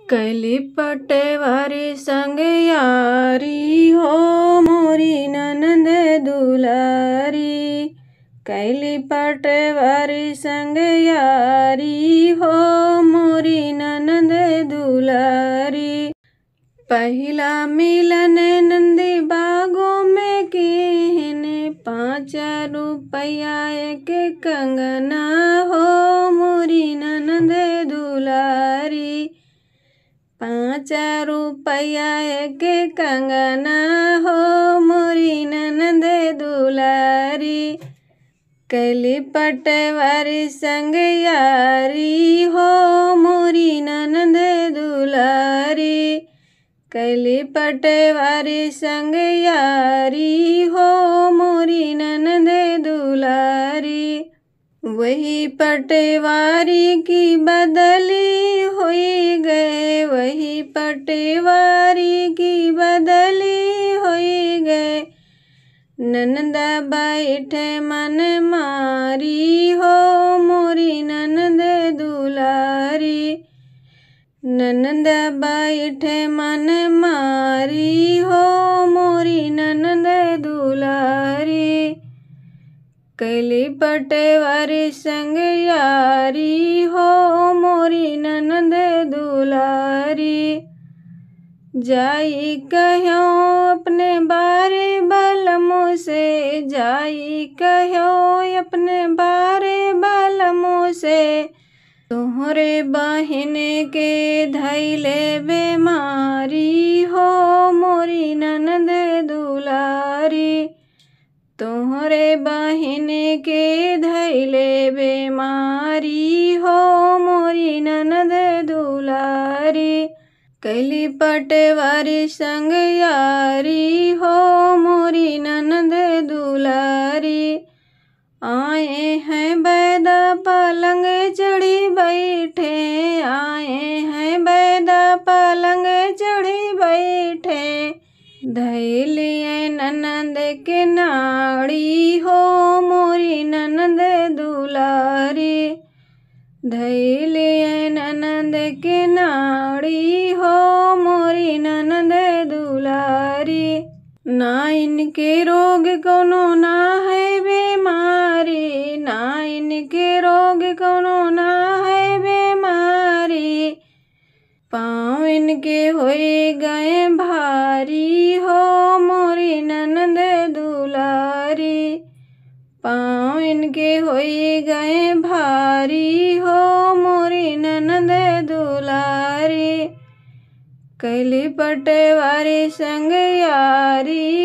कैली पटेवारी संग यारी हो मोरी ननद दुलारी। कैली पटेवारी संग यारी हो मोरी ननद दुलारी। पहला मिलन नंदी बागों में किहने 5 रुपया एक कंगना हो मोरी ननद दुलारी। 5 रुपया एक कंगना हो मोरी ननद दुलारी। कैली पटेवारी संग यारी हो मोरी ननद दुलारी। कैली पटेवारी संग यारी हो मोरी ननद दुलारी। वही पटेवारी की बदली हुई गए, वही पटेवारी की बदली हुई गए। ननद बैठे मन मारी हो मोरी ननद दुलारी। ननद बैठे मन मारी हो मोरी ननद दुलारी। कैली पटेवारी संग यारी हो मोरी ननद दुलारी। जाई कहो अपने बारे बलमों से, जाई कहो अपने बारे बलमों से। तोहरे बहिन के धैले बेमारी हो मोरी ननद दुलारी। तोहरे बहिन के धैले बेमारी हो मोरी ननद दुलारी। कैली पटेवारी संग यारी हो मोरी ननद दुलारी। आए हैं बैदा पलंग चढ़ी बैठे, आए हैं बैदा पलंग चढ़ी बैठे। धैलिए ननद के नाड़ी हो मोरी ननद दुलारी। धैलिए ननद के नाड़ी हो मोरी ननद दुलारी। ना इनके रोग कोनो ना है बीमारी, ना इनके रोग कोनो ना है बीमारी। पाँव इनके होए गए भारी हो मोरी ननद दुलारी। पाँव इनके होए गए भारी हो मोरी ननद दुलारी। कैली पटेवारी संग यारी